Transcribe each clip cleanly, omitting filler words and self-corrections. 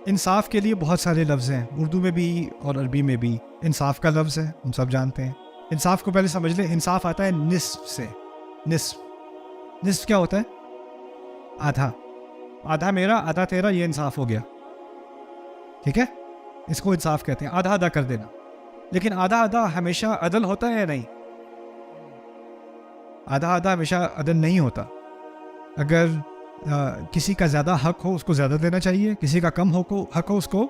انصاف کے لیے بہت سارے لفظ ہیں، اردو میں بھی اور عربی میں بھی انصاف کا لفظ ہے، ہم سب جانتے ہیں۔ انصاف کو پہلے سمجھ لیں، انصاف آتا ہے نصف سے۔ نصف کیا ہوتا ہے؟ آدھا، آدھا میرا آدھا تیرا، یہ انصاف ہو گیا، ٹھیک ہے؟ اس کو انصاف کہتے ہیں، آدھا آدھا کر دینا۔ لیکن آدھا آدھا ہمیشہ عدل ہوتا ہے یا نہیں؟ آدھا آدھا ہمیشہ عدل نہیں ہوتا۔ اگر کسی کا زیادہ حق ہو اس کو زیادہ دینا چاہیے، کسی کا کم حق ہو اس کو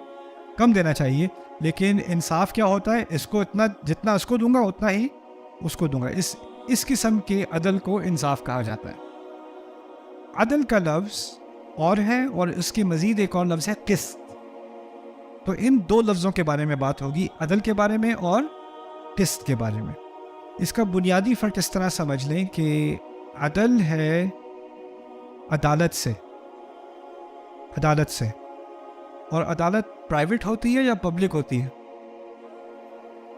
کم دینا چاہیے۔ لیکن انصاف کیا ہوتا ہے؟ اس کو اتنا، جتنا اس کو دوں گا اتنا ہی اس کو دوں گا۔ اس قسم کے عدل کو انصاف کہا جاتا ہے۔ عدل کا لفظ اور ہے، اور اس کے مزید ایک اور لفظ ہے قسط۔ تو ان دو لفظوں کے بارے میں بات ہوگی، عدل کے بارے میں اور قسط کے بارے میں۔ اس کا بنیادی فرق اس طرح سمجھ لیں کہ عدل ہے عدالت سے، اور عدالت پرائیویٹ ہوتی ہے یا پبلک ہوتی ہے؟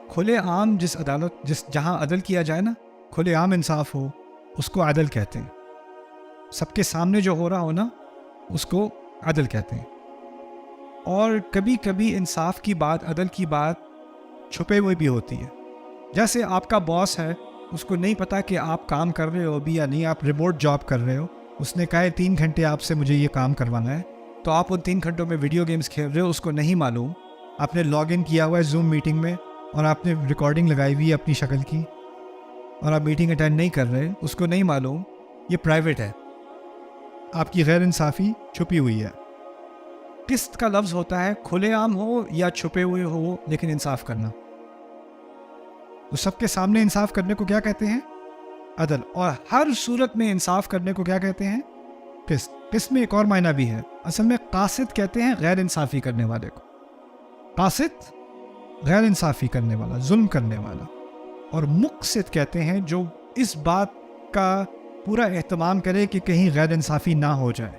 کھلے عام جہاں عدل کیا جائے نا، کھلے عام انصاف ہو، اس کو عدل کہتے ہیں۔ سب کے سامنے جو ہو رہا ہو نا، اس کو عدل کہتے ہیں۔ اور کبھی کبھی انصاف کی بات، عدل کی بات چھپے ہوئے بھی ہوتی ہے۔ جیسے آپ کا باس ہے، اس کو نہیں پتا کہ آپ کام کر رہے ہو ابھی یا نہیں، آپ ریموٹ جاب کر رہے ہو، اس نے کہا ہے 3 گھنٹے آپ سے مجھے یہ کام کروانا ہے، تو آپ ان 3 گھنٹوں میں ویڈیو گیمز کھیل رہے ہو، اس کو نہیں معلوم۔ آپ نے لاگ ان کیا ہوا ہے زوم میٹنگ میں، اور آپ نے ریکارڈنگ لگائی ہوئی ہے اپنی شکل کی، اور آپ میٹنگ اٹینڈ نہیں کر رہے، اس کو نہیں معلوم، یہ پرائیویٹ ہے۔ آپ کی غیر انصافی چھپی ہوئی ہے۔ قسط کا لفظ ہوتا ہے کھلے عام ہو یا چھپے ہوئے ہو، لیکن انصاف کرنا۔ تو سب کے سامنے انصاف کرنے کو کیا کہتے ہیں؟ عدل۔ اور ہر صورت میں انصاف کرنے کو کیا کہتے ہیں؟ قسط۔ قسط میں ایک اور معنی بھی ہے، اصل میں قاسط کہتے ہیں غیر انصافی کرنے والے کو۔ قاسط غیر انصافی کرنے والا، ظلم کرنے والا۔ اور مقسط کہتے ہیں جو اس بات کا پورا اہتمام کرے کہ کہیں غیر انصافی نہ ہو جائے،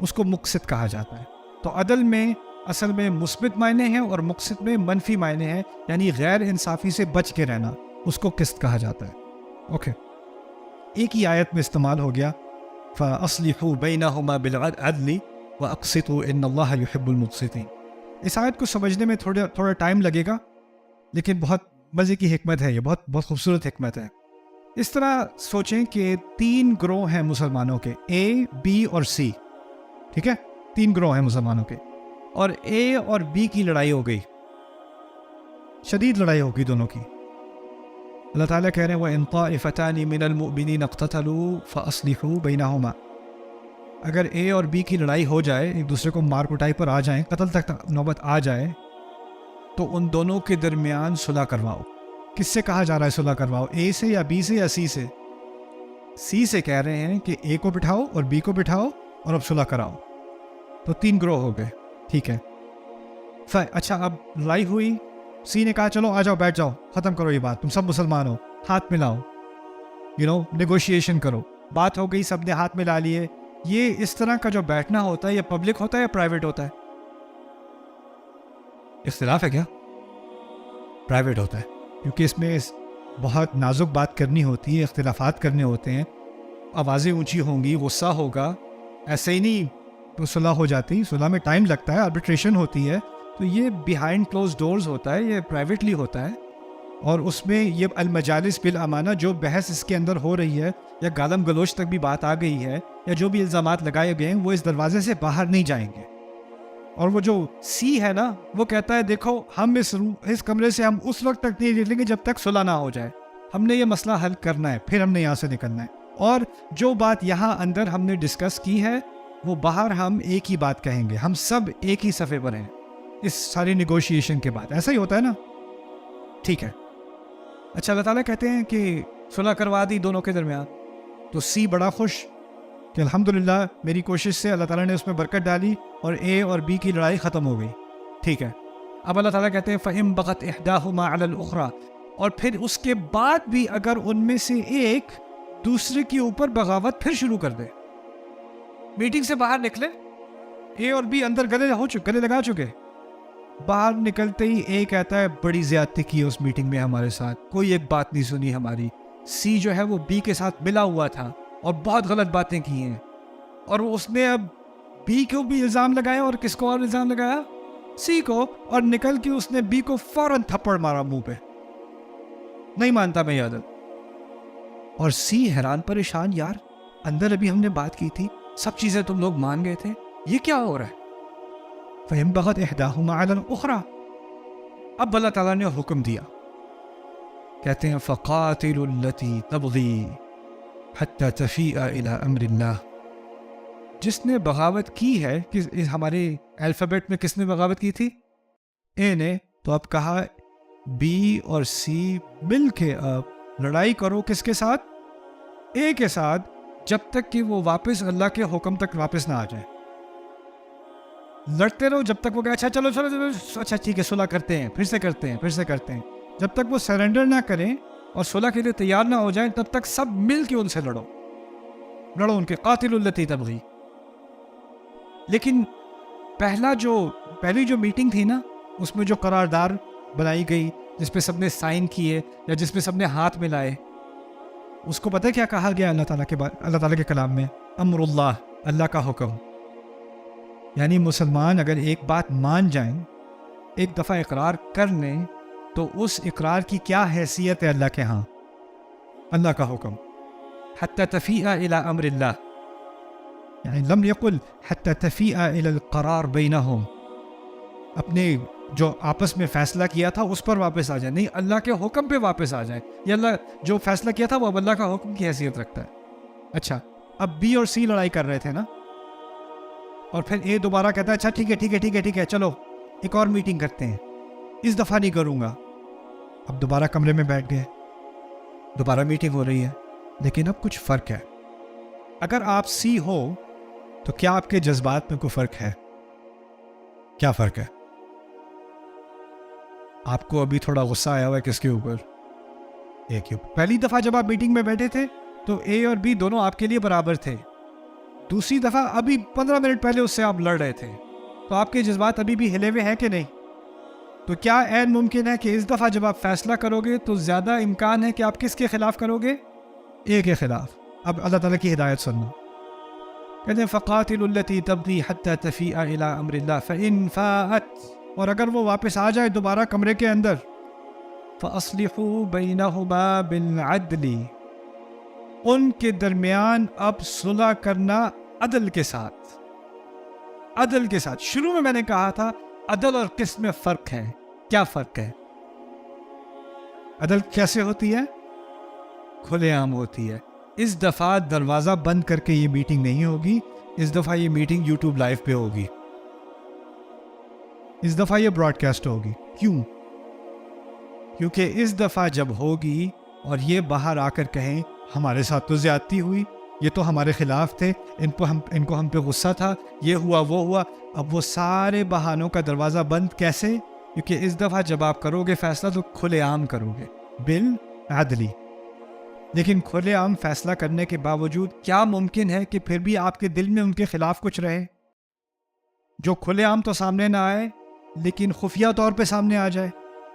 اس کو مقسط کہا جاتا ہے۔ تو عدل میں اصل میں مثبت معنی ہیں اور مقسط میں منفی معنی ہیں، یعنی غیر انصافی سے بچ کے رہنا، اس کو قسط کہا جاتا ہے۔ اوکے، ایک ہی آیت میں استعمال ہو گیا، فَأَصْلِحُوا بَيْنَهُمَا بِالْعَدْلِ وَأَقْسِطُوا إِنَّ اللَّهَ يُحِبُّ الْمُقْسِطِينَ۔ اس آیت کو سمجھنے میں تھوڑا ٹائم لگے گا، لیکن بہت مزے کی حکمت ہے، یہ بہت خوبصورت حکمت ہے۔ اس طرح سوچیں کہ 3 گروہ ہیں مسلمانوں کے، اے، بی اور سی، ٹھیک ہے؟ 3 گروہ ہیں مسلمانوں کے، اور اے اور بی کی لڑائی ہو گئی، شدید لڑائی ہو گئی دونوں کی۔ اللہ تعالیٰ کہہ رہے ہیں وَإِن طَائِفَتَانِ مِنَ الْمُؤْمِنِينَ اقْتَتَلُوا فَأَصْلِحُوا بَيْنَهُمَا۔ اگر اے اور بی کی لڑائی ہو جائے، ایک دوسرے کو مار کٹائی پر آ جائیں، قتل تک نوبت آ جائے، تو ان دونوں کے درمیان صلح کرواؤ۔ کس سے کہا جا رہا ہے صلح کرواؤ؟ اے سے یا بی سے یا سی سے؟ سی سے کہہ رہے ہیں کہ اے کو بٹھاؤ اور بی کو بٹھاؤ اور اب صلح کراؤ۔ تو 3 گروہ ہو گئے، ٹھیک ہے۔ اچھا، اب لڑائی ہوئی، سی نے کہا چلو آ جاؤ، بیٹھ جاؤ، ختم کرو یہ بات، تم سب مسلمان ہو، ہاتھ ملاؤ، نیگوشیشن کرو۔ بات ہو گئی، سب نے ہاتھ ملا لیے۔ یہ اس طرح کا جو بیٹھنا ہوتا ہے، یہ پبلک ہوتا ہے یا پرائیویٹ ہوتا ہے؟ اختلاف ہے کیا؟ پرائیویٹ ہوتا ہے، کیونکہ اس میں بہت نازک بات کرنی ہوتی ہے، اختلافات کرنے ہوتے ہیں، آوازیں اونچی ہوں گی، غصہ ہوگا، ایسے ہی نہیں تو صلح ہو جاتی۔ صلح میں ٹائم لگتا ہے، آربیٹریشن ہوتی ہے، تو یہ بیہائنڈ کلوز ڈورز ہوتا ہے، یہ پرائیویٹلی ہوتا ہے۔ اور اس میں یہ المجالس بالامانہ، جو بحث اس کے اندر ہو رہی ہے یا گالم گلوچ تک بھی بات آ گئی ہے یا جو بھی الزامات لگائے گئے ہیں، وہ اس دروازے سے باہر نہیں جائیں گے۔ اور وہ جو سی ہے نا، وہ کہتا ہے دیکھو ہم اس کمرے سے ہم اس وقت تک نہیں نکلیں گے جب تک صلح نہ ہو جائے، ہم نے یہ مسئلہ حل کرنا ہے، پھر ہم نے یہاں سے نکلنا ہے، اور جو بات یہاں اندر ہم نے ڈسکس کی ہے وہ باہر ہم ایک ہی بات کہیں گے، ہم سب ایک ہی صفحے پر ہیں اس ساری نیگوشیشن کے بعد۔ ایسا ہی ہوتا ہے نا، ٹھیک ہے۔ اچھا، اللہ تعالیٰ کہتے ہیں کہ صلح کروا دی دونوں کے درمیان، تو سی بڑا خوش کہ الحمدللہ میری کوشش سے اللہ تعالیٰ نے اس میں برکت ڈالی اور اے اور بی کی لڑائی ختم ہو گئی، ٹھیک ہے۔ اب اللہ تعالیٰ کہتے ہیں فَإِن بَغَتْ إِحْدَاهُمَا عَلَى الْأُخْرَى، اور پھر اس کے بعد بھی اگر ان میں سے ایک دوسرے کے اوپر بغاوت پھر شروع کر دے، میٹنگ سے باہر نکلے، اے اور بی اندر گلے لگا چکے، باہر نکلتے ہی اے کہتا ہے بڑی زیادتی کی اس میٹنگ میں ہمارے ساتھ، کوئی ایک بات نہیں سنی ہماری، سی جو ہے وہ بی کے ساتھ ملا ہوا تھا اور بہت غلط باتیں کی ہیں، اور اس نے اب بی کو بھی الزام لگایا اور کس کو اور الزام لگایا؟ سی کو، اور نکل کے اس نے بی کو فوراً تھپڑ مارا منہ پہ، نہیں مانتا میں یہ عدل۔ اور سی حیران پریشان، یار اندر ابھی ہم نے بات کی تھی، سب چیزیں تم لوگ مان گئے تھے، یہ کیا ہو رہا ہے؟ فَانبَغَتْ إِحْدَاهُمَا عَلَى الْأُخْرَى، اب اللہ تعالیٰ نے حکم دیا، کہتے ہیں فَقَاتِلُوا الَّتِي تَبْغِي حَتَّى تَفِيءَ إِلَىٰ أَمْرِ اللَّهِ، جس نے بغاوت کی ہے، ہمارے الفابیٹ میں کس نے بغاوت کی تھی؟ اے نے، تو اب کہا بی اور سی مل کے اب لڑائی کرو، کس کے ساتھ؟ اے کے ساتھ، جب تک کہ وہ واپس اللہ کے حکم تک واپس نہ آ جائے۔ لڑتے رہو جب تک وہ کہے اچھا چلو چلو چلو، اچھا ٹھیک ہے صلح کرتے ہیں، پھر سے کرتے ہیں، پھر سے کرتے ہیں، جب تک وہ سرنڈر نہ کریں اور صلح کے لیے تیار نہ ہو جائیں تب تک سب مل کے ان سے لڑو ان کے، قاتل التی تبغی۔ لیکن پہلی جو میٹنگ تھی نا، اس میں جو قرارداد بنائی گئی، جس پہ سب نے سائن کیے یا جس پہ سب نے ہاتھ ملائے، اس کو پتہ کیا کہا گیا اللہ تعالیٰ کے کلام میں؟ امر اللہ، اللہ کا حکم۔ یعنی مسلمان اگر ایک بات مان جائیں، ایک دفعہ اقرار کر لیں، تو اس اقرار کی کیا حیثیت ہے اللہ کے ہاں؟ اللہ کا حکم، حتی تفیء الی امر اللہ، یعنی لم یقل حتی تفیء الی القرار بینہم، اپنے جو آپس میں فیصلہ کیا تھا اس پر واپس آ جائیں، نہیں اللہ کے حکم پہ واپس آ جائیں، یہ اللہ جو فیصلہ کیا تھا وہ اب اللہ کا حکم کی حیثیت رکھتا ہے۔ اچھا، اب بی اور سی لڑائی کر رہے تھے نا، اور پھر اے دوبارہ کہتا ہے اچھا ٹھیک ہے ٹھیک ہے ٹھیک ہے ٹھیک ہے چلو ایک اور میٹنگ کرتے ہیں، اس دفعہ نہیں کروں گا۔ اب دوبارہ کمرے میں بیٹھ گئے، دوبارہ میٹنگ ہو رہی ہے، لیکن اب کچھ فرق ہے۔ اگر آپ سی ہو تو کیا آپ کے جذبات میں کوئی فرق ہے؟ کیا فرق ہے؟ آپ کو ابھی تھوڑا غصہ آیا ہوا ہے کس کے اوپر؟ اے کے اوپر۔ پہلی دفعہ جب آپ میٹنگ میں بیٹھے تھے تو اے اور بی دونوں آپ کے لیے برابر تھے، دوسری دفعہ ابھی 15 منٹ پہلے اس سے آپ لڑ رہے تھے، تو آپ کے جذبات ابھی بھی ہلے ہوئے ہیں کہ نہیں؟ تو کیا عین ممکن ہے کہ اس دفعہ جب آپ فیصلہ کرو گے تو زیادہ امکان ہے کہ آپ کس کے خلاف کرو گے؟ اے کے خلاف۔ اب اللہ تعالیٰ کی ہدایت سننا، کہتے ہیں فَقَاتِلُوا الَّتِي تَبْغِي حَتَّى تَفِيءَ إِلَىٰ أَمْرِ اللَّهِ فَإِنْ فَاءَتْ، اور اگر وہ واپس آ جائے دوبارہ کمرے کے اندر، فَأَصْلِحُوا بَيْنَهُمَا بِالْعَدْلِ، ان کے درمیان اب صلح کرنا عدل کے ساتھ، عدل کے ساتھ۔ شروع میں نے کہا تھا عدل اور قسط میں فرق ہے، کیا فرق ہے؟ عدل کیسے ہوتی ہے؟ کھلے عام ہوتی ہے۔ اس دفعہ دروازہ بند کر کے یہ میٹنگ نہیں ہوگی، اس دفعہ یہ میٹنگ یوٹیوب لائیو پہ ہوگی، اس دفعہ یہ براڈ کاسٹ ہوگی۔ کیوں؟ کیونکہ اس دفعہ جب ہوگی اور یہ باہر آ کر کہیں ہمارے ساتھ تو زیادتی ہوئی، یہ تو ہمارے خلاف تھے، ان کو ہم پہ غصہ تھا، یہ ہوا وہ ہوا، اب وہ سارے بہانوں کا دروازہ بند کیسے؟ کیونکہ اس دفعہ جب آپ کرو گے فیصلہ تو کھلے عام کرو گے، بالعدلی۔ لیکن کھلے عام فیصلہ کرنے کے باوجود کیا ممکن ہے کہ پھر بھی آپ کے دل میں ان کے خلاف کچھ رہے؟ جو کھلے عام تو سامنے نہ آئے لیکن خفیہ طور پہ سامنے آ جائے،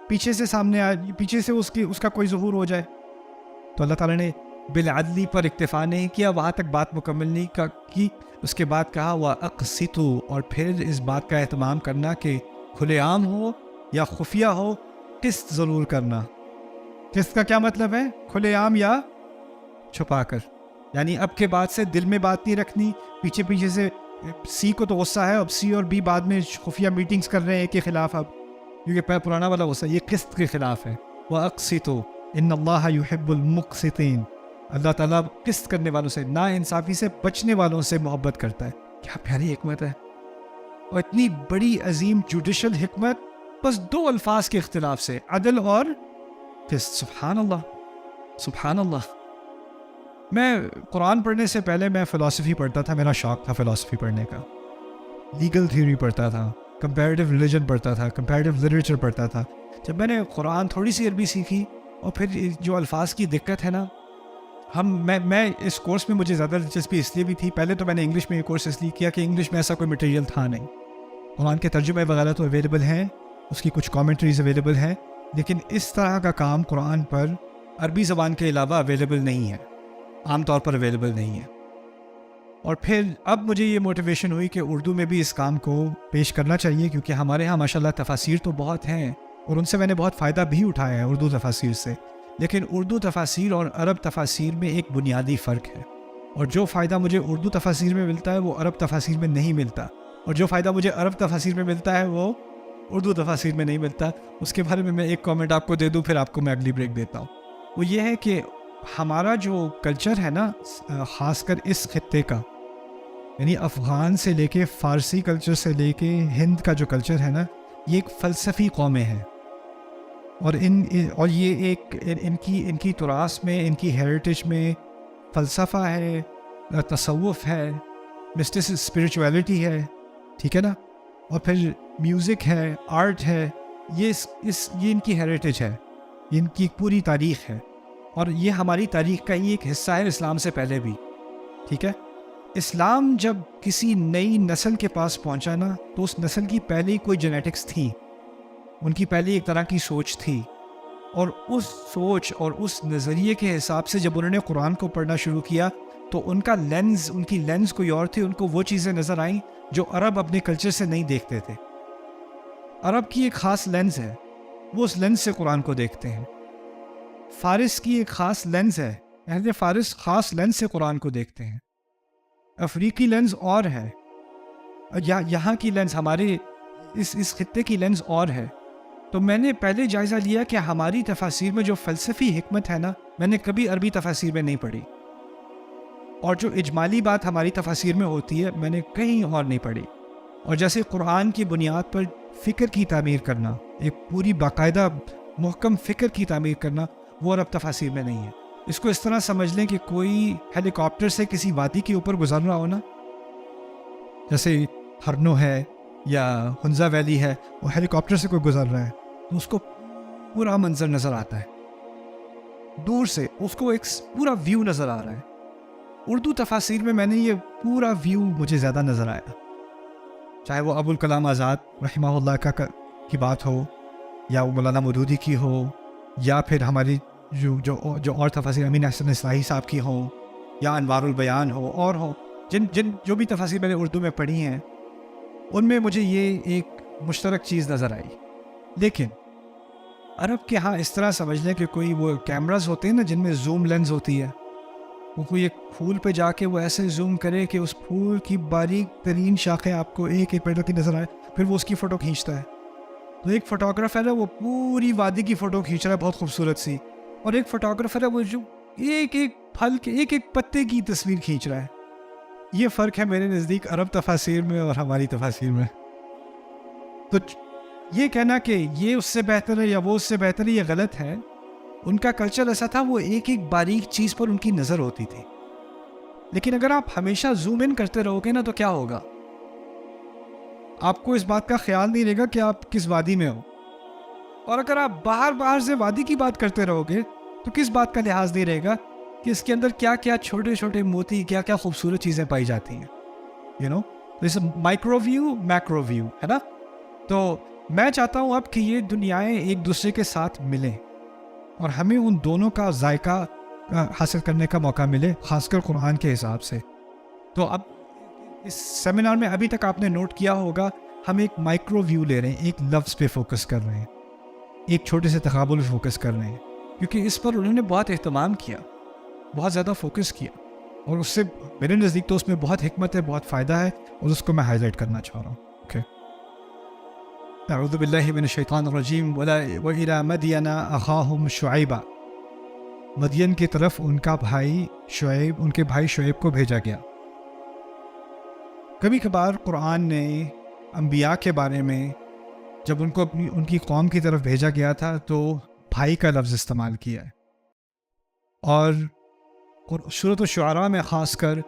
پیچھے سے سامنے آ، پیچھے سے اس کا کوئی ظہور ہو جائے۔ تو اللہ تعالیٰ نے بالعدلی پر اکتفا نہیں کیا، وہاں تک بات مکمل نہیں کی، اس کے بعد کہا وَأَقْسِطُوا، اور پھر اس بات کا اہتمام کرنا کہ کھلے عام ہو یا خفیہ ہو، قسط ضرور کرنا۔ قسط کا کیا مطلب ہے؟ کھلے عام یا چھپا کر، یعنی اب کے بعد سے دل میں بات نہیں رکھنی، پیچھے سے سی کو تو غصہ ہے، اب سی اور بی بعد میں خفیہ میٹنگز کر رہے ہیں ایک کے خلاف، اب کیونکہ پرانا والا غصہ یہ قسط کے خلاف ہے۔ وَأَقْسِطُوا إِنَّ اللَّهَ يُحِبُّ الْمُقْسِطِينَ، اللہ تعالیٰ قسط کرنے والوں سے، نا انصافی سے بچنے والوں سے محبت کرتا ہے۔ کیا پیاری حکمت ہے، اور اتنی بڑی عظیم جوڈیشل حکمت، بس دو الفاظ کے اختلاف سے، عدل اور قسط۔ سبحان اللہ، سبحان اللہ۔ میں قرآن پڑھنے سے پہلے میں فلسفی پڑھتا تھا، میرا شوق تھا فلسفی پڑھنے کا، لیگل تھیوری پڑھتا تھا، کمپیریٹیو ریلیجن پڑھتا تھا، کمپیریٹیو لٹریچر پڑھتا تھا۔ جب میں نے قرآن تھوڑی سی عربی سیکھی اور پھر جو الفاظ کی دقت ہے نا، میں اس کورس میں مجھے زیادہ دلچسپی اس لیے بھی تھی، پہلے تو میں نے انگلش میں یہ کورس اس لیے کیا کہ انگلش میں ایسا کوئی مٹیریل تھا نہیں، قرآن کے ترجمے وغیرہ تو اویلیبل ہیں، اس کی کچھ کامنٹریز اویلیبل ہیں، لیکن اس طرح کا کام قرآن پر عربی زبان کے علاوہ اویلیبل نہیں ہے، عام طور پر اویلیبل نہیں ہے۔ اور پھر اب مجھے یہ موٹیویشن ہوئی کہ اردو میں بھی اس کام کو پیش کرنا چاہیے، کیونکہ ہمارے ہاں ماشاءاللہ تفاسیر تو بہت ہیں اور ان سے میں نے بہت فائدہ بھی اٹھایا ہے اردو تفاسیر سے، لیکن اردو تفاسیر اور عرب تفاسیر میں ایک بنیادی فرق ہے، اور جو فائدہ مجھے اردو تفاسیر میں ملتا ہے وہ عرب تفاسیر میں نہیں ملتا، اور جو فائدہ مجھے عرب تفاسیر میں ملتا ہے وہ اردو تفاسیر میں نہیں ملتا۔ اس کے بارے میں ایک کامنٹ آپ کو دے دوں، پھر آپ کو میں اگلی بریک دیتا ہوں۔ وہ یہ ہے کہ ہمارا جو کلچر ہے نا، خاص کر اس خطے کا، یعنی افغان سے لے کے فارسی کلچر سے لے کے ہند کا جو کلچر ہے نا، یہ ایک فلسفی قومیں ہیں، اور یہ ایک ان کی تراث میں، ان کی ہیریٹیج میں فلسفہ ہے، تصوف ہے، مسٹس اسپریچویلٹی ہے، ٹھیک ہے نا، اور پھر میوزک ہے، آرٹ ہے، یہ ان کی ہیریٹیج ہے، ان کی پوری تاریخ ہے، اور یہ ہماری تاریخ کا ہی ایک حصہ ہے اسلام سے پہلے بھی، ٹھیک ہے۔ اسلام جب کسی نئی نسل کے پاس پہنچا نا، تو اس نسل کی پہلے کوئی جینیٹکس تھی، ان کی پہلے ایک طرح کی سوچ تھی، اور اس سوچ اور اس نظریے کے حساب سے جب انہوں نے قرآن کو پڑھنا شروع کیا تو ان کا لینز، ان کی لینز کوئی اور تھی، ان کو وہ چیزیں نظر آئیں جو عرب اپنے کلچر سے نہیں دیکھتے تھے۔ عرب کی ایک خاص لینز ہے، وہ اس لینز سے قرآن کو دیکھتے ہیں۔ فارس کی ایک خاص لینز ہے، اہل فارس خاص لینز سے قرآن کو دیکھتے ہیں۔ افریقی لینز اور ہے، یہاں کی لینز، ہمارے اس خطے کی لینز اور ہے۔ تو میں نے پہلے جائزہ لیا کہ ہماری تفاسیر میں جو فلسفی حکمت ہے نا، میں نے کبھی عربی تفاسیر میں نہیں پڑھی، اور جو اجمالی بات ہماری تفاسیر میں ہوتی ہے میں نے کہیں اور نہیں پڑھی۔ اور جیسے قرآن کی بنیاد پر فکر کی تعمیر کرنا، ایک پوری باقاعدہ محکم فکر کی تعمیر کرنا، وہ عرب تفاسیر میں نہیں ہے۔ اس کو اس طرح سمجھ لیں کہ کوئی ہیلی کاپٹر سے کسی وادی کے اوپر گزر رہا ہو نا، جیسے ہرنو ہے یا ہنزا ویلی ہے، وہ ہیلی کاپٹر سے کوئی گزر رہا ہے تو اس کو پورا منظر نظر آتا ہے، دور سے اس کو ایک پورا ویو نظر آ رہا ہے۔ اردو تفاسیر میں نے یہ پورا ویو مجھے زیادہ نظر آیا، چاہے وہ ابو الکلام آزاد رحمہ اللہ کی بات ہو، یا وہ مولانا مودودی کی ہو، یا پھر ہماری جو اور تفاسیر امین احسن اصلاحی صاحب کی ہوں، یا انوار البیان ہو، اور ہوں جو بھی تفاسیر میں نے اردو میں پڑھی ہیں، ان میں مجھے یہ ایک مشترک چیز نظر آئی۔ لیکن عرب کے ہاں اس طرح سمجھ لیں کہ کوئی وہ کیمراز ہوتے ہیں نا جن میں زوم لینز ہوتی ہے، وہ کوئی ایک پھول پہ جا کے وہ ایسے زوم کرے کہ اس پھول کی باریک ترین شاخیں آپ کو ایک ایک پیٹر کی نظر آئے، پھر وہ اس کی فوٹو کھینچتا ہے۔ تو ایک فوٹوگرافر ہے وہ پوری وادی کی فوٹو کھینچ رہا ہے بہت خوبصورت سی، اور ایک فوٹوگرافر ہے وہ جو ایک ایک پھل کے ایک ایک پتے کی تصویر کھینچ رہا ہے۔ یہ فرق ہے میرے نزدیک عرب تفاسیر میں اور ہماری تفاسیر میں۔ تو یہ کہنا کہ یہ اس سے بہتر ہے یا وہ اس سے بہتر ہے، یہ غلط ہے۔ ان کا کلچر ایسا تھا، وہ ایک ایک باریک چیز پر ان کی نظر ہوتی تھی۔ لیکن اگر آپ ہمیشہ زوم ان کرتے رہو گے نا تو کیا ہوگا، آپ کو اس بات کا خیال نہیں رہے گا کہ آپ کس وادی میں ہو، اور اگر آپ باہر سے وادی کی بات کرتے رہو گے تو کس بات کا لحاظ نہیں رہے گا کہ اس کے اندر کیا کیا چھوٹے چھوٹے موتی، کیا کیا خوبصورت چیزیں پائی جاتی ہیں، جیسے مائکرو ویو، میکرو ویو ہے نا۔ تو میں چاہتا ہوں اب کہ یہ دنیایں ایک دوسرے کے ساتھ ملیں اور ہمیں ان دونوں کا ذائقہ حاصل کرنے کا موقع ملے، خاص کر قرآن کے حساب سے۔ تو اب اس سیمینار میں ابھی تک آپ نے نوٹ کیا ہوگا، ہم ایک مائکرو ویو لے رہے ہیں، ایک لفظ پہ فوکس کر رہے ہیں، ایک چھوٹے سے تقابل پہ فوکس کر رہے ہیں، کیونکہ اس پر انہوں نے بہت اہتمام کیا، بہت زیادہ فوکس کیا، اور اس سے میرے نزدیک تو اس میں بہت حکمت ہے، بہت فائدہ ہے، اور اس کو میں ہائی لائٹ کرنا چاہ رہا ہوں۔ اوکے، اعوذ باللہ من الشیطان الرجیم۔ وَإِلَى مَدْيَنَ أَخَاهُمْ شُعَيْبًا، مدین کی طرف ان کا بھائی شعیب، ان کے بھائی شعیب کو بھیجا گیا۔ کبھی کبھار قرآن نے انبیاء کے بارے میں جب ان کی قوم کی طرف بھیجا گیا تھا تو بھائی کا لفظ استعمال کیا ہے، اور سورۃ الشعراء میں خاص کر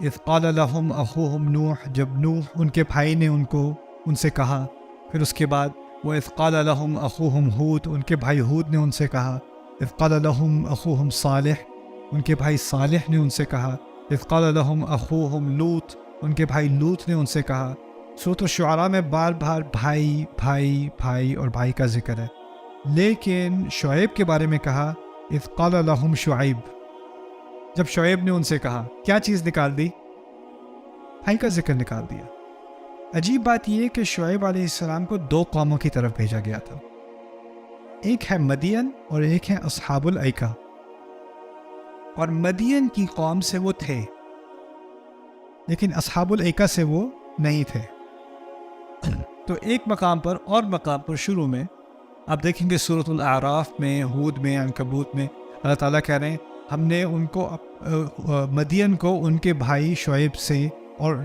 اذ قال لهم اخوهم نوح، جب نوح ان کے بھائی نے ان سے کہا، پھر اس کے بعد وَإِذْ قَالَ لَهُمْ أَخُوهُمْ ہود، ان کے بھائی ہود نے ان سے کہا، اذ قال لهم اخوهم صالح، ان کے بھائی صالح نے ان سے کہا، اذ قال لهم اخوهم لوط، ان کے بھائی لوط نے ان سے کہا۔ سورۃ الشعراء میں بار بار بھائی بھائی بھائی اور بھائی کا ذکر ہے، لیکن شعیب کے بارے میں کہا اذ قال لهم شعیب، جب شعیب نے ان سے کہا، کیا چیز نکال دی؟ بھائی کا ذکر نکال دیا۔ عجیب بات یہ کہ شعیب علیہ السلام کو 2 قوموں کی طرف بھیجا گیا تھا، ایک ہے مدین اور ایک ہے اصحاب الایکہ، اور مدین کی قوم سے وہ تھے لیکن اصحاب الایکہ سے وہ نہیں تھے۔ تو ایک مقام پر اور مقام پر شروع میں آپ دیکھیں گے سورۃ الاعراف میں، ہود میں، عنکبوت میں، اللہ تعالیٰ کہہ رہے ہیں ہم نے ان کو مدین کو ان کے بھائی شعیب سے، اور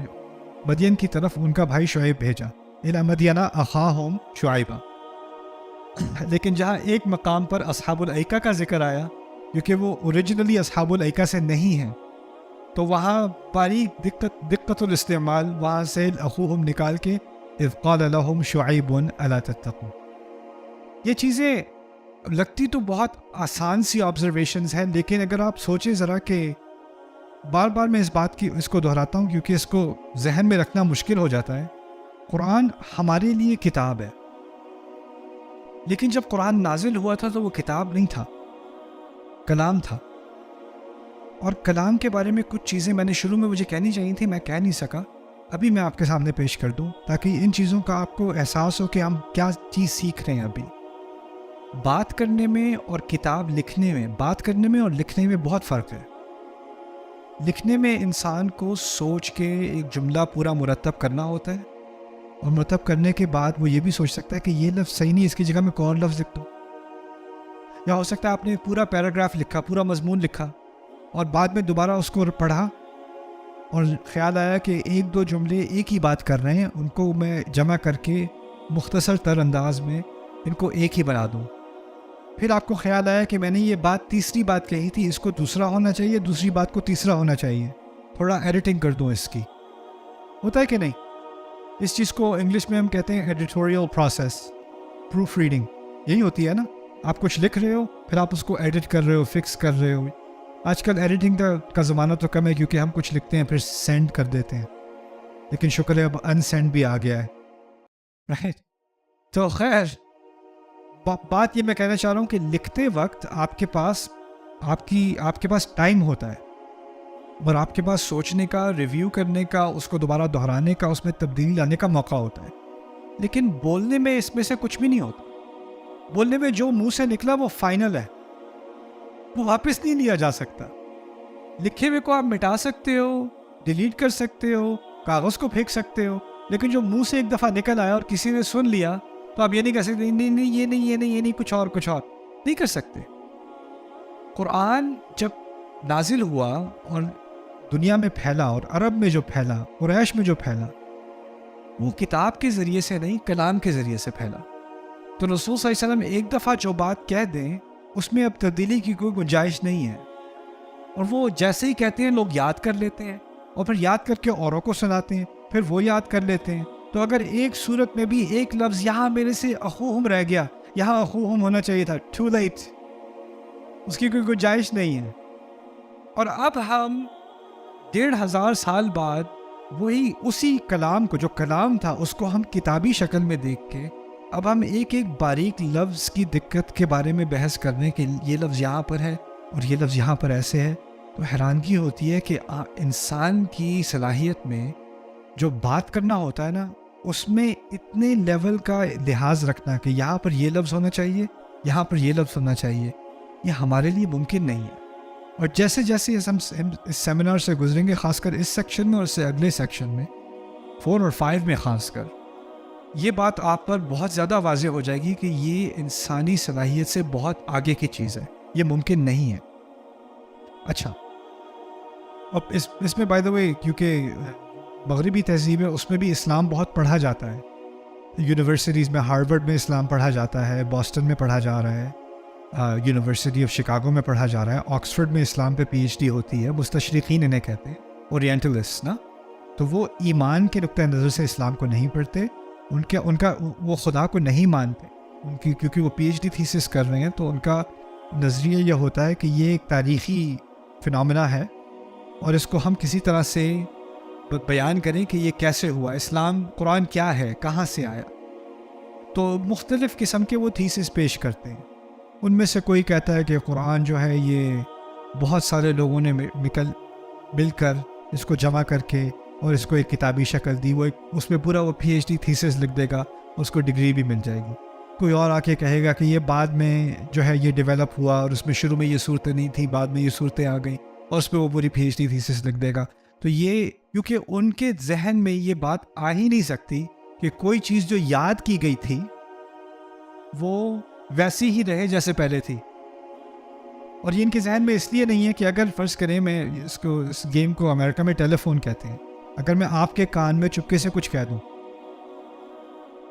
مدین کی طرف ان کا بھائی شعیب بھیجا، الی مدین اخاہم شعیبا۔ لیکن جہاں ایک مقام پر اصحاب الایکہ کا ذکر آیا، کیونکہ وہ اوریجنلی اصحاب الایکہ سے نہیں ہیں، تو وہاں باریک دقت الاستعمال، وہاں سے اخوہم نکال کے اذ قال لهم شعیب الا تتقون۔ یہ چیزیں لگتی تو بہت آسان سی آبزرویشنز ہیں، لیکن اگر آپ سوچیں ذرا کہ بار بار میں اس کو دہراتا ہوں کیونکہ اس کو ذہن میں رکھنا مشکل ہو جاتا ہے۔ قرآن ہمارے لیے کتاب ہے، لیکن جب قرآن نازل ہوا تھا تو وہ کتاب نہیں تھا، کلام تھا۔ اور کلام کے بارے میں کچھ چیزیں میں نے شروع میں مجھے کہنی چاہیے تھی، میں کہہ نہیں سکا، ابھی میں آپ کے سامنے پیش کر دوں تاکہ ان چیزوں کا آپ کو احساس ہو کہ ہم کیا چیز سیکھ رہے ہیں۔ ابھی بات کرنے میں اور کتاب لکھنے میں، بات کرنے میں اور لکھنے میں بہت فرق ہے۔ لکھنے میں انسان کو سوچ کے ایک جملہ پورا مرتب کرنا ہوتا ہے، اور مرتب کرنے کے بعد وہ یہ بھی سوچ سکتا ہے کہ یہ لفظ صحیح نہیں، اس کی جگہ میں کون لفظ لکھ دوں۔ یا ہو سکتا ہے آپ نے ایک پورا پیراگراف لکھا، پورا مضمون لکھا، اور بعد میں دوبارہ اس کو پڑھا اور خیال آیا کہ 1-2 جملے ایک ہی بات کر رہے ہیں، ان کو میں جمع کر کے مختصر تر انداز میں ان کو ایک ہی بنا دوں۔ پھر آپ کو خیال آیا کہ میں نے یہ بات تیسری بات کہی تھی، اس کو دوسرا ہونا چاہیے، دوسری بات کو تیسرا ہونا چاہیے، تھوڑا ایڈیٹنگ کر دوں اس کی۔ ہوتا ہے کہ نہیں؟ اس چیز کو انگلش میں ہم کہتے ہیں ایڈیٹوریل پروسیس، پروف ریڈنگ۔ یہی ہوتی ہے نا، آپ کچھ لکھ رہے ہو، پھر آپ اس کو ایڈٹ کر رہے ہو، فکس کر رہے ہو۔ آج کل ایڈیٹنگ کا زمانہ تو کم ہے کیونکہ ہم کچھ لکھتے ہیں پھر سینڈ کر دیتے ہیں، لیکن شکر ہے اب ان سینڈ بھی آ گیا ہے، رائٹ؟ تو خیر بات یہ میں کہنا چاہ رہا ہوں کہ لکھتے وقت آپ کے پاس ٹائم ہوتا ہے، اور آپ کے پاس سوچنے کا، ریویو کرنے کا، اس کو دوبارہ دہرانے کا، اس میں تبدیلی لانے کا موقع ہوتا ہے۔ لیکن بولنے میں اس میں سے کچھ بھی نہیں ہوتا۔ بولنے میں جو منہ سے نکلا وہ فائنل ہے، وہ واپس نہیں لیا جا سکتا۔ لکھے ہوئے کو آپ مٹا سکتے ہو، ڈیلیٹ کر سکتے ہو، کاغذ کو پھینک سکتے ہو، لیکن جو منہ سے ایک دفعہ نکل آیا اور کسی نے سن لیا تو آپ یہ نہیں کہہ سکتے نہیں یہ نہیں کچھ اور نہیں کر سکتے۔ قرآن جب نازل ہوا اور دنیا میں پھیلا، اور عرب میں جو پھیلا، قریش میں جو پھیلا، وہ کتاب کے ذریعے سے نہیں، کلام کے ذریعے سے پھیلا۔ تو رسول صلی اللہ علیہ وسلم ایک دفعہ جو بات کہہ دیں اس میں اب تبدیلی کی کوئی گنجائش نہیں ہے، اور وہ جیسے ہی کہتے ہیں لوگ یاد کر لیتے ہیں، اور پھر یاد کر کے اوروں کو سناتے ہیں، پھر وہ یاد کر لیتے ہیں۔ تو اگر ایک صورت میں بھی ایک لفظ یہاں میرے سے اخوہم رہ گیا، یہاں اخوہم ہونا چاہیے تھا، ٹو لیٹ، اس کی کوئی گنجائش نہیں ہے۔ اور اب ہم 1500 سال بعد وہی اسی کلام کو، جو کلام تھا، اس کو ہم کتابی شکل میں دیکھ کے اب ہم ایک باریک لفظ کی دقت کے بارے میں بحث کرنے کہ یہ لفظ یہاں پر ہے اور یہ لفظ یہاں پر ایسے ہے، تو حیرانگی ہوتی ہے کہ انسان کی صلاحیت میں جو بات کرنا ہوتا ہے نا، اس میں اتنے لیول کا لحاظ رکھنا کہ یہاں پر یہ لفظ ہونا چاہیے، یہاں پر یہ لفظ ہونا چاہیے، یہ ہمارے لیے ممکن نہیں ہے۔ اور جیسے جیسے ہم اس سیمینار سے گزریں گے، خاص کر اس سیکشن میں اور اس سے اگلے سیکشن میں 4 اور 5 میں، خاص کر یہ بات آپ پر بہت زیادہ واضح ہو جائے گی کہ یہ انسانی صلاحیت سے بہت آگے کی چیز ہے، یہ ممکن نہیں ہے۔ اچھا، اب اس میں بائی دا وے، کیونکہ مغربی تہذیب ہے، اس میں بھی اسلام بہت پڑھا جاتا ہے۔ یونیورسٹیز میں، ہارورڈ میں اسلام پڑھا جاتا ہے، بoston میں پڑھا جا رہا ہے، یونیورسٹی آف شکاگو میں پڑھا جا رہا ہے، آکسفورڈ میں اسلام پہ PhD ہوتی ہے، مستشرقین انہیں کہتے ہیں، اورینٹلسٹ نا۔ تو وہ ایمان کے نقطۂ نظر سے اسلام کو نہیں پڑھتے، ان کا وہ خدا کو نہیں مانتے، کیونکہ وہ PhD تھیسس کر رہے ہیں، تو ان کا نظریہ یہ ہوتا ہے کہ یہ ایک تاریخی فنامنا ہے، اور اس کو ہم کسی طرح سے بیان کریں کہ یہ کیسے ہوا، اسلام، قرآن کیا ہے، کہاں سے آیا۔ تو مختلف قسم کے وہ تھیسس پیش کرتے ہیں۔ ان میں سے کوئی کہتا ہے کہ قرآن جو ہے یہ بہت سارے لوگوں نے مل کر اس کو جمع کر کے اور اس کو ایک کتابی شکل دی، وہ اس میں پورا وہ PhD تھیسس لکھ دے گا، اس کو ڈگری بھی مل جائے گی. کوئی اور آ کے کہے گا کہ یہ بعد میں جو ہے یہ ڈیولپ ہوا اور اس میں شروع میں یہ صورتیں نہیں تھیں، بعد میں یہ صورتیں آ گئیں، اور اس پہ وہ پوری PhD تھیسس لکھ دے گا. تو یہ کیونکہ ان کے ذہن میں یہ بات آ ہی نہیں سکتی کہ کوئی چیز جو یاد کی گئی تھی وہ ویسی ہی رہے جیسے پہلے تھی. اور یہ ان کے ذہن میں اس لیے نہیں ہے کہ اگر فرض کریں، میں اس گیم کو امریکہ میں ٹیلی فون کہتے ہیں، اگر میں آپ کے کان میں چپکے سے کچھ کہہ دوں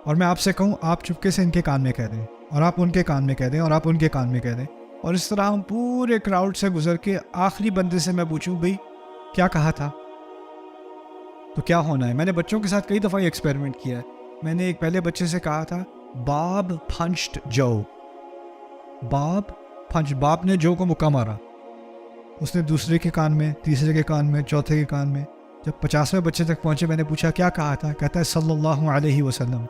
اور میں آپ سے کہوں آپ چپکے سے ان کے کان میں کہہ دیں، اور آپ ان کے کان میں کہہ دیں، اور آپ ان کے کان میں کہہ دیں، اور اس طرح ہم پورے کراؤڈ سے گزر کے آخری بندے سے میں پوچھوں بھئی کیا کہا تھا، تو کیا ہونا ہے؟ میں نے بچوں کے ساتھ کئی دفعہ یہ ایکسپیریمنٹ کیا ہے. میں نے ایک پہلے بچے سے کہا تھا باب پنچڈ جو، باب نے جو کو مکہ مارا. اس نے دوسرے کے کان میں، تیسرے کے کان میں، چوتھے کے کان میں. جب 50ویں بچے تک پہنچے میں نے پوچھا کیا کہا تھا، کہتا ہے صلی اللہ علیہ وسلم.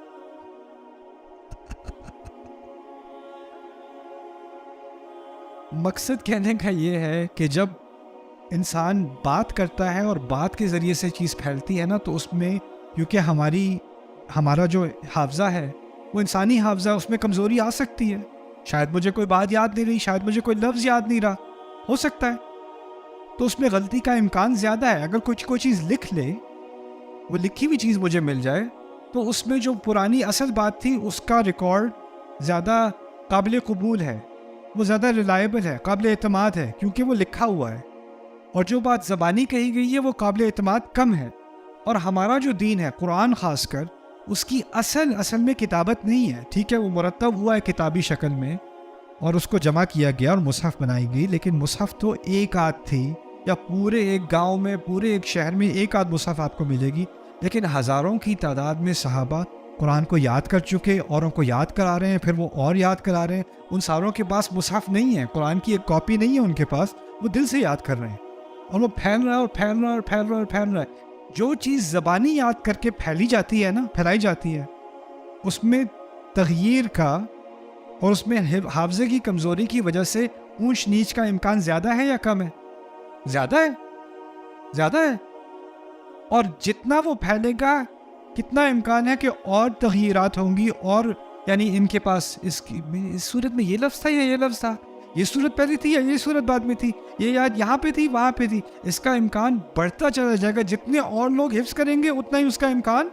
مقصد کہنے کا یہ ہے کہ جب انسان بات کرتا ہے اور بات کے ذریعے سے چیز پھیلتی ہے نا، تو اس میں کیونکہ ہمارا جو حافظہ ہے وہ انسانی حافظہ، اس میں کمزوری آ سکتی ہے. شاید مجھے کوئی بات یاد نہیں رہی، شاید مجھے کوئی لفظ یاد نہیں رہا، ہو سکتا ہے، تو اس میں غلطی کا امکان زیادہ ہے. اگر کوئی چیز لکھ لے، وہ لکھی ہوئی چیز مجھے مل جائے، تو اس میں جو پرانی اصل بات تھی اس کا ریکارڈ زیادہ قابل قبول ہے، وہ زیادہ ریلائبل ہے، قابل اعتماد ہے، کیونکہ وہ لکھا ہوا ہے. اور جو بات زبانی کہی گئی ہے وہ قابل اعتماد کم ہے. اور ہمارا جو دین ہے، قرآن خاص کر، اس کی اصل میں کتابت نہیں ہے. ٹھیک ہے، وہ مرتب ہوا ہے کتابی شکل میں اور اس کو جمع کیا گیا اور مصحف بنائی گئی، لیکن مصحف تو ایک آدھ تھی، یا پورے ایک گاؤں میں، پورے ایک شہر میں ایک آدھ مصحف آپ کو ملے گی. لیکن ہزاروں کی تعداد میں صحابہ قرآن کو یاد کر چکے، اوروں کو یاد کرا رہے ہیں، پھر وہ اور یاد کرا رہے ہیں. ان ساروں کے پاس مصحف نہیں ہے، قرآن کی ایک کاپی نہیں ہے ان کے پاس، وہ دل سے یاد کر رہے ہیں، اور وہ پھیل رہا ہے اور پھیل رہا ہے اور پھیل رہا ہے اور پھیل رہا ہے. جو چیز زبانی یاد کر کے پھیلائی جاتی ہے، اس میں تغییر کا اور اس میں حافظے کی کمزوری کی وجہ سے اونچ نیچ کا امکان زیادہ ہے یا کم ہے؟ زیادہ ہے. اور جتنا وہ پھیلے گا کتنا امکان ہے کہ اور تغییرات ہوں گی. اور یعنی ان کے پاس اس صورت میں یہ لفظ تھا یا یہ لفظ تھا، یہ صورت پہلی تھی یا یہ صورت بعد میں تھی، یہ یاد یہاں پہ تھی وہاں پہ تھی. اس کا امکان بڑھتا چلا جائے گا، جتنے اور لوگ حفظ کریں گے اتنا ہی اس کا امکان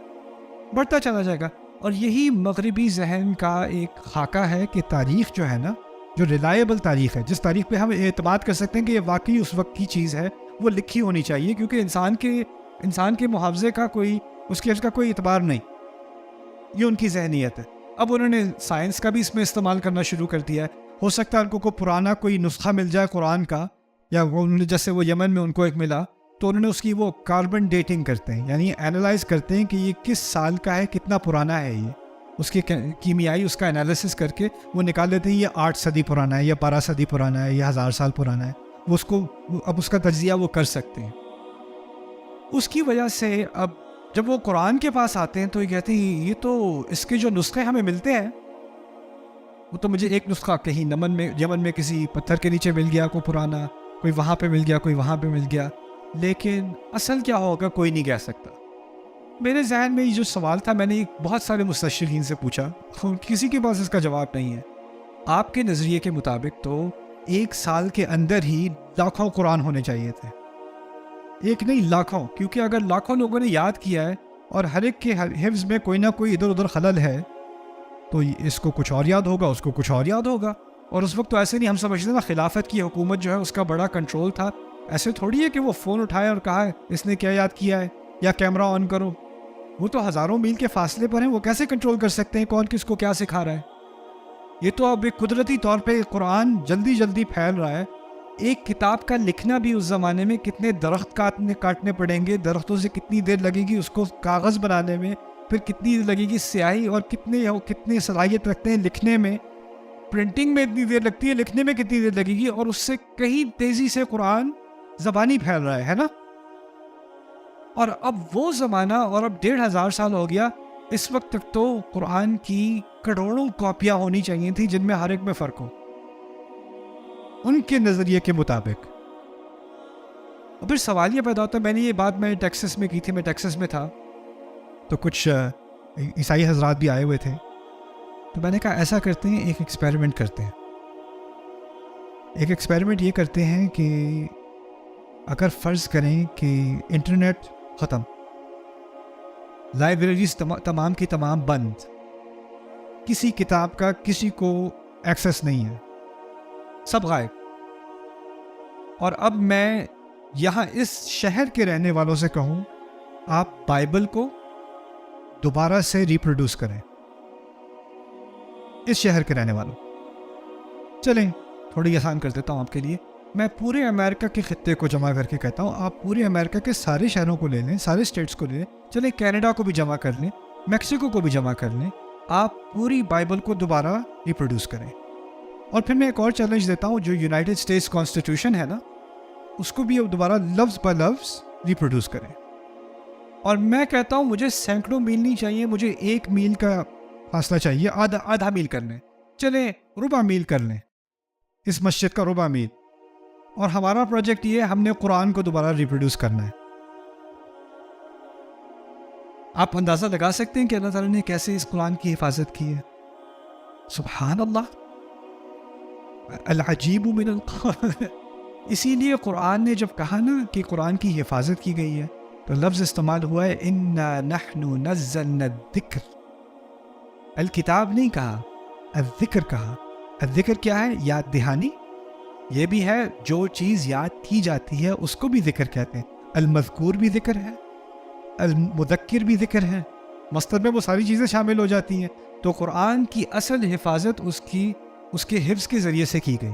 بڑھتا چلا جائے گا. اور یہی مغربی ذہن کا ایک خاکہ ہے کہ تاریخ جو ہے نا، جو ریلائبل تاریخ ہے، جس تاریخ پہ ہم اعتماد کر سکتے ہیں کہ یہ واقعی اس وقت کی چیز ہے، وہ لکھی ہونی چاہیے. کیونکہ انسان کے محافظے کا اس کے حفظ کا کوئی اعتبار نہیں. یہ ان کی ذہنیت ہے. اب انہوں نے سائنس کا بھی اس میں استعمال کرنا شروع کر دیا ہے. ہو سکتا ہے ان کو پرانا کوئی نسخہ مل جائے قرآن کا، یا جیسے وہ یمن میں ان کو ایک ملا، تو انہوں نے اس کی وہ کاربن ڈیٹنگ کرتے ہیں، یعنی اینالائز کرتے ہیں کہ یہ کس سال کا ہے، کتنا پرانا ہے. یہ اس کی کیمیائی اس کا انالیسس کر کے وہ نکال لیتے ہیں یہ 8 صدی پرانا ہے، یا 12 صدی پرانا ہے، یا 1000 سال پرانا ہے. وہ اس کو اب اس کا تجزیہ وہ کر سکتے ہیں. اس کی وجہ سے اب جب وہ قرآن کے پاس آتے ہیں تو یہ کہتے ہیں یہ تو اس کے جو نسخے ہمیں ملتے ہیں، وہ تو مجھے ایک نسخہ کہیں یمن میں کسی پتھر کے نیچے مل گیا، کوئی پرانا، کوئی وہاں پہ مل گیا، کوئی وہاں پہ مل گیا، لیکن اصل کیا ہوگا کوئی نہیں کہہ سکتا. میرے ذہن میں یہ جو سوال تھا، میں نے بہت سارے مستشرقین سے پوچھا، کسی کے پاس اس کا جواب نہیں ہے. آپ کے نظریے کے مطابق تو 1 سال کے اندر ہی لاکھوں قرآن ہونے چاہیے تھے. ایک نہیں، لاکھوں. کیونکہ اگر لاکھوں لوگوں نے یاد کیا ہے اور ہر ایک کے حفظ میں کوئی نہ کوئی ادھر ادھر خلل ہے، تو اس کو کچھ اور یاد ہوگا، اس کو کچھ اور یاد ہوگا. اور اس وقت تو ایسے نہیں، ہم سمجھتے نا خلافت کی حکومت جو ہے اس کا بڑا کنٹرول تھا. ایسے تھوڑی ہے کہ وہ فون اٹھائے اور کہا ہے اس نے کیا یاد کیا ہے، یا کیمرہ آن کرو. وہ تو ہزاروں میل کے فاصلے پر ہیں، وہ کیسے کنٹرول کر سکتے ہیں کون کس کو کیا سکھا رہا ہے. یہ تو اب ایک قدرتی طور پہ قرآن جلدی پھیل رہا ہے. ایک کتاب کا لکھنا بھی اس زمانے میں کتنے درخت کاٹنے پڑیں گے، درختوں سے کتنی دیر لگے گی اس کو کاغذ بنانے میں، پھر کتنی لگے گی سیاہی، اور کتنے صلاحیت رکھتے ہیں لکھنے میں. پرنٹنگ میں اتنی دیر لگتی ہے، لکھنے میں کتنی دیر لگے گی، اور اس سے کہیں تیزی سے قرآن زبانی پھیل رہا ہے نا. اور اب وہ زمانہ، اور اب 1500 سال ہو گیا، اس وقت تک تو قرآن کی کروڑوں کاپیاں ہونی چاہیے تھیں جن میں ہر ایک میں فرق ہو. ان کے نظریے کے مطابق اور پھر سوال یہ پیدا ہوتا ہے، میں نے یہ بات میں ٹیکسس میں کی تھی، میں ٹیکسس میں تھا تو کچھ عیسائی حضرات بھی آئے ہوئے تھے، تو میں نے کہا ایسا کرتے ہیں، ایک ایکسپیریمنٹ کرتے ہیں. ایک ایکسپیریمنٹ یہ کرتے ہیں کہ اگر فرض کریں کہ انٹرنیٹ ختم، لائبریریز تمام کی تمام بند، کسی کتاب کا کسی کو ایکسیس نہیں ہے، سب غائب، اور اب میں یہاں اس شہر کے رہنے والوں سے کہوں آپ بائبل کو دوبارہ سے ریپروڈیوس کریں، اس شہر کے رہنے والوں. چلیں تھوڑی آسان کر دیتا ہوں آپ کے لیے، میں پورے امریکہ کے خطے کو جمع کر کے کہتا ہوں آپ پورے امریکہ کے سارے شہروں کو لے لیں، سارے اسٹیٹس کو لے لیں، چلیں کینیڈا کو بھی جمع کر لیں، میکسیکو کو بھی جمع کر لیں، آپ پوری بائبل کو دوبارہ ریپروڈیوس کریں. اور پھر میں ایک اور چیلنج دیتا ہوں، جو یونائٹڈ اسٹیٹس کانسٹیٹیوشن ہے نا، اس کو بھی اب دوبارہ لفظ بہ لفظ ریپروڈیوس کریں. اور میں کہتا ہوں مجھے سینکڑوں میل نہیں چاہیے، مجھے 1 میل کا فاصلہ چاہیے، آدھا میل کر لیں، چلیں ربع میل کر لیں، اس مسجد کا ربع میل. اور ہمارا پروجیکٹ یہ ہے، ہم نے قرآن کو دوبارہ ریپروڈیوس کرنا ہے. آپ اندازہ لگا سکتے ہیں کہ اللہ تعالیٰ نے کیسے اس قرآن کی حفاظت کی ہے. سبحان اللہ، العجیب من القرآن. اسی لیے قرآن نے جب کہا نا کہ قرآن کی حفاظت کی گئی ہے تو لفظ استعمال ہوا ہے انا نحن نزلنا الذکر. الکتاب نہیں کہا، الذکر کہا. الذکر کیا ہے؟ یاد دہانی. یہ بھی ہے جو چیز یاد کی جاتی ہے اس کو بھی ذکر کہتے ہیں. المذکور بھی ذکر ہے، المذکر بھی ذکر ہے، مصدر میں وہ ساری چیزیں شامل ہو جاتی ہیں. تو قرآن کی اصل حفاظت اس کے حفظ کے ذریعے سے کی گئی.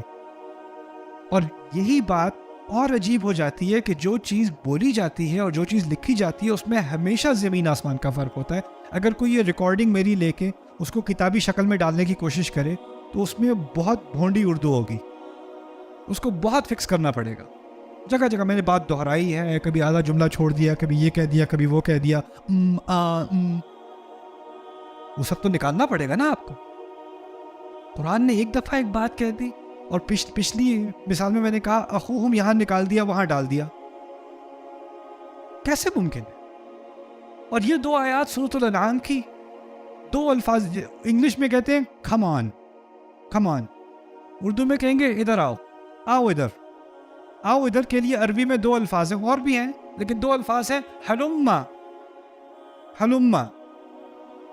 اور یہی بات اور عجیب ہو جاتی ہے کہ جو چیز بولی جاتی ہے اور جو چیز لکھی جاتی ہے اس میں ہمیشہ زمین آسمان کا فرق ہوتا ہے. اگر کوئی یہ ریکارڈنگ میری لے کے اس کو کتابی شکل میں ڈالنے کی کوشش کرے تو اس میں بہت بھونڈی اردو ہوگی، اس کو بہت فکس کرنا پڑے گا. جگہ جگہ میں نے بات دہرائی ہے، کبھی آدھا جملہ چھوڑ دیا، کبھی یہ کہہ دیا، کبھی وہ کہہ دیا، وہ سب تو نکالنا پڑے گا نا آپ کو. قرآن نے ایک دفعہ ایک بات کہہ دی اور پچھلی مثال میں نے کہا اخوہم یہاں نکال دیا، وہاں ڈال دیا. کیسے ممکن ہے؟ اور یہ 2 آیات سورۃ الانعام کی 2 الفاظ انگلش میں کہتے ہیں کم آن، کم آن، اردو میں کہیں گے ادھر آؤ، آؤ ادھر، آؤ ادھر کے لیے عربی میں 2 الفاظ ہیں، اور بھی ہیں لیکن 2 الفاظ ہیں، حلما، حلما،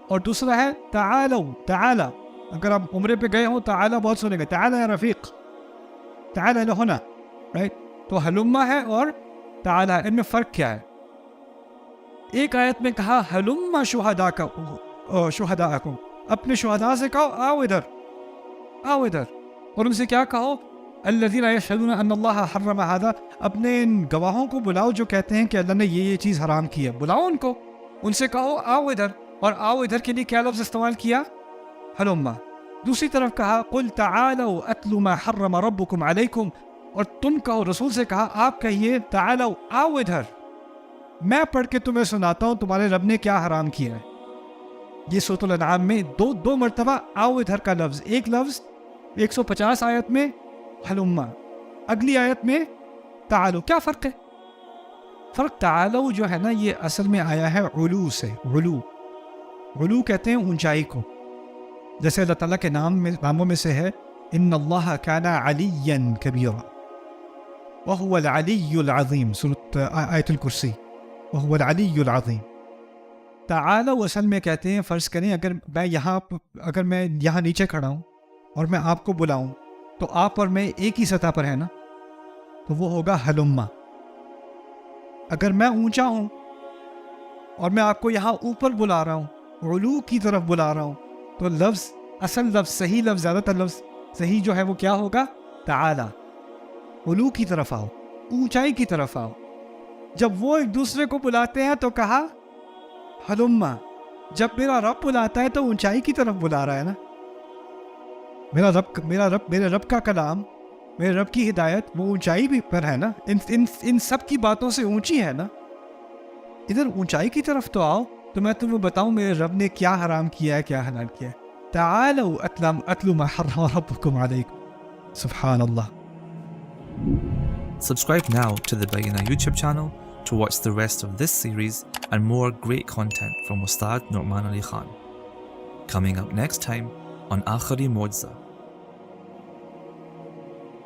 اور دوسرا ہے تعالو، تعالی. اگر آپ عمرے پہ گئے ہوں تعالی بہت سنیں گے، تعالی یا رفیق، تعالی لہنا، رائٹ. تو حلما ہے اور تعالی، ان میں فرق کیا ہے؟ ایک آیت میں کہا حلما شہداءکم، اپنے شہداء سے کہو آؤ ادھر، آؤ ادھر. اور ان سے کیا کہو؟ الذین یشہدون ان اللہ حرم ھذا، اپنے ان گواہوں کو بلاؤ جو کہتے ہیں کہ اللہ نے یہ چیز حرام کی ہے، بلاؤ ان کو، ان سے کہو آؤ ادھر. اور آؤ ادھر کے لیے کیا لفظ استعمال کیا؟ حلما. دوسری طرف کہا قل تعالوا اتل ما حرم ربکم علیکم، اور تم کہو، رسول سے کہا آپ کہیے تعالوا، آؤ ادھر، میں پڑھ کے تمہیں سناتا ہوں تمہارے رب نے کیا حرام کیا ہے. یہ سورۃ الانعام میں دو مرتبہ آؤ ادھر کا لفظ، ایک لفظ 150 آیت میں حلما، اگلی آیت میں تعالو. کیا فرق ہے؟ فرق تعالو جو ہے نا یہ اصل میں آیا ہے علو سے. علو کہتے ہیں اونچائی کو، جیسے اللہ تعالیٰ کے ناموں میں سے ہے ان اللہ کان علیا کبیرا وهو العلی العظیم، سورۃ آیت الکرسی، وهو العلی العظیم. تعالو اصل میں کہتے ہیں، فرض کریں اگر میں یہاں نیچے کھڑا ہوں اور میں آپ کو بلاؤں تو آپ اور میں ایک ہی سطح پر ہیں نا، تو وہ ہوگا حلما. اگر میں اونچا ہوں اور میں آپ کو یہاں اوپر بلا رہا ہوں، علو کی طرف بلا رہا ہوں، تو لفظ، اصل لفظ، صحیح لفظ، زیادہ تر لفظ صحیح جو ہے وہ کیا ہوگا؟ تعالی. علو کی طرف آؤ، اونچائی کی طرف آؤ. جب وہ ایک دوسرے کو بلاتے ہیں تو کہا حلما. جب میرا رب بلاتا ہے تو اونچائی کی طرف بلا رہا ہے نا. میرے رب کا کلام، میرے رب کی ہدایت وہ اونچائی بھی پر ہے نا، ان سب کی باتوں سے اونچی ہے نا. ادھر اونچائی کی طرف تو آؤ تو میں تمہیں بتاؤں میرے رب نے کیا حرام کیا ہے، کیا حلال کیا ہے. تعالوا اتل ما حرم ربکم علیکم. سبحان اللہ. Subscribe now to the Bayina YouTube channel to watch the rest of this series and more great content from Ustad Nu'man Ali Khan. Coming up next time on Akhari Mo'jiza.